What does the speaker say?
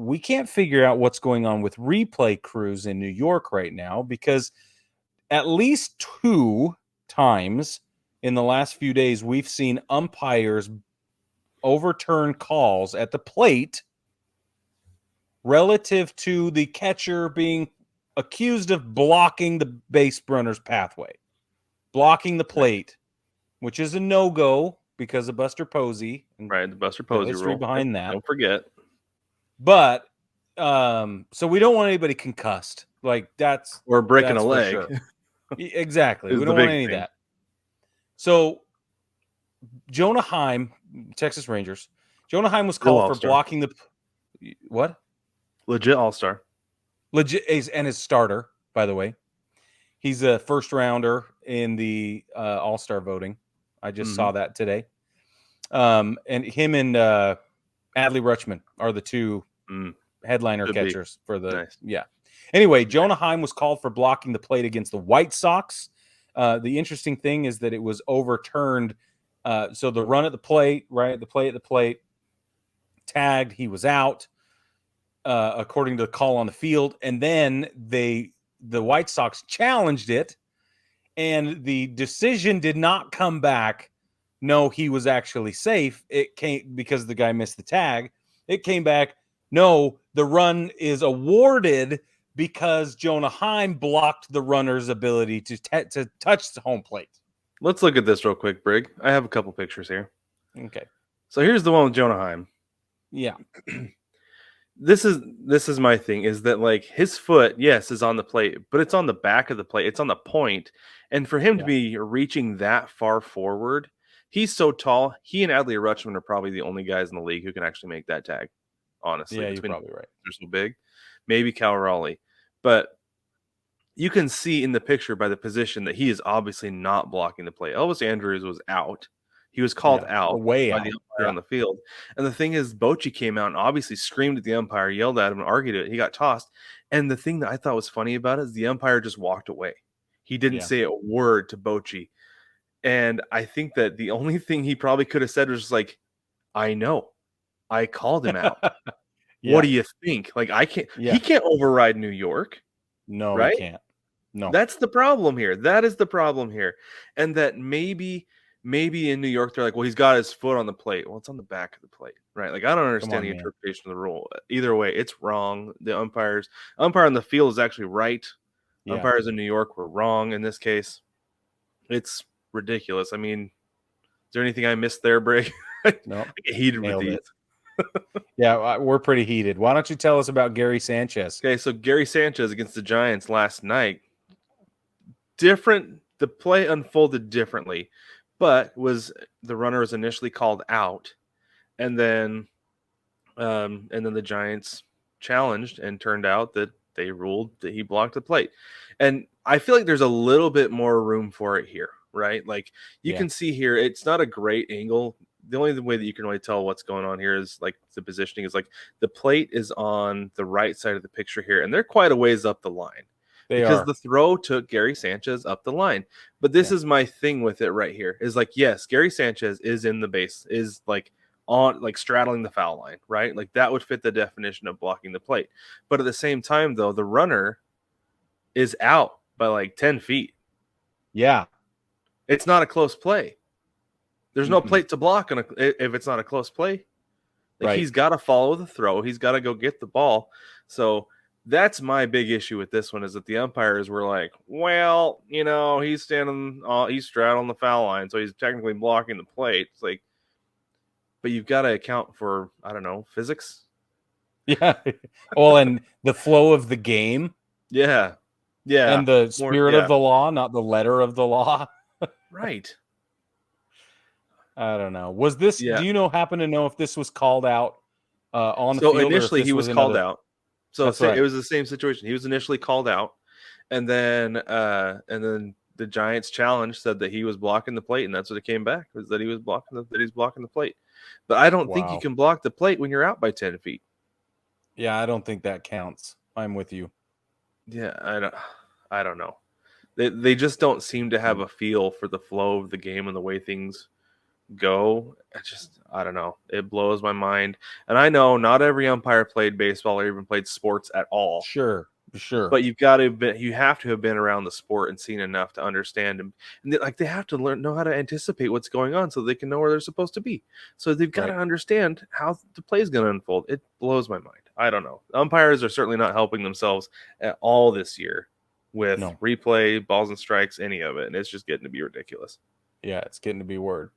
we can't figure out what's going on with replay crews in New York right now, because at least 2 times in the last few days we've seen umpires overturn calls at the plate relative to the catcher being accused of blocking the base runner's pathway, blocking the plate, which is a no-go because of Buster Posey. Right, the Buster Posey history rule. behind that. Don't forget. But so we don't want anybody concussed. Like or breaking that's a leg. Sure. Exactly. Is We the don't want big any thing. of that. So Jonah Heim, Texas Rangers. Jonah Heim was called for blocking the what? Legit all-star. Legit, and his starter, by the way. He's a first rounder in the all-star voting. I just saw that today. And him and Adley Rutschman are the 2 headliner catchers for the Anyway, Jonah Heim was called for blocking the plate against the White Sox. The interesting thing is that it was overturned. So the run at the plate, right? The play at the plate, tagged, he was out, according to the call on the field. And then the White Sox challenged it, and the decision did not come back. No, he was actually safe. It came because the guy missed the tag. It came back. No, the run is awarded because Jonah Heim blocked the runner's ability to touch the home plate. Let's look at this real quick, Brig. I have a couple pictures here. Okay. So here's the one with Jonah Heim. Yeah. This is my thing, is that like his foot, yes, is on the plate, but it's on the back of the plate. It's on the point. And for him to be reaching that far forward, he's so tall. He and Adley Rutschman are probably the only guys in the league who can actually make that tag. Honestly. Yeah, you're probably right. They're so big. Maybe Cal Raleigh. But you can see in the picture by the position that he is obviously not blocking the play. Elvis Andrews was out. He was called out by the umpire on the field. And the thing is, Bochy came out and obviously screamed at the umpire, yelled at him, and argued it. He got tossed. And the thing that I thought was funny about it is the umpire just walked away. He didn't say a word to Bochy. And I think that the only thing he probably could have said was just like, I know. I called him out. What do you think? Like, I can't. He can't override New York. No, right? He can't. No. That's the problem here. That is the problem here. And that maybe in New York, they're like, well, he's got his foot on the plate. Well, it's on the back of the plate, right? Like, I don't understand the interpretation of the rule. Either way, it's wrong. The umpire on the field is actually right. Umpires in New York were wrong in this case. It's ridiculous. I mean, is there anything I missed there, Brig? No. I get heated with these. Yeah, we're pretty heated. Why don't you tell us about Gary Sanchez? Okay, so Gary Sanchez against the Giants last night. Different. The play unfolded differently, but the runner was initially called out, and then the Giants challenged, and turned out that they ruled that he blocked the plate. And I feel like there's a little bit more room for it here, right? Like you can see here, it's not a great angle. The only way that you can really tell what's going on here is like the positioning is like the plate is on the right side of the picture here, and they're quite a ways up the line. Because the throw took Gary Sanchez up the line. But this is my thing with it right here is like, yes, Gary Sanchez is in the base, is like on like straddling the foul line, right? Like that would fit the definition of blocking the plate. But at the same time, though, the runner is out by like 10 feet. Yeah. It's not a close play. There's no plate to block if it's not a close play. Like he's got to follow the throw. He's got to go get the ball. So that's my big issue with this one, is that the umpires were like, well, he's straddling the foul line, so he's technically blocking the plate. It's like, but you've got to account for, I don't know, physics. Yeah. Well, and the flow of the game. Yeah. Yeah. And the spirit of the law, not the letter of the law. Right. I don't know. Was this, do you happen to know if this was called out on the field? So initially he was called out. So right. It was the same situation. He was initially called out, and then the Giants challenge said that he was blocking the plate, and that's what it came back, was that he's blocking the plate. But I don't think you can block the plate when you're out by 10 feet. Yeah, I don't think that counts. I'm with you. Yeah, I don't know. They just don't seem to have a feel for the flow of the game and the way things go. I don't know. It blows my mind. And I know not every umpire played baseball or even played sports at all. Sure. But you have to have been around the sport and seen enough to understand, and they have to know how to anticipate what's going on so they can know where they're supposed to be. So they've got to understand how the play is going to unfold. It blows my mind. I don't know. Umpires are certainly not helping themselves at all this year with replay, balls and strikes, any of it, and it's just getting to be ridiculous. Yeah, it's getting to be weird.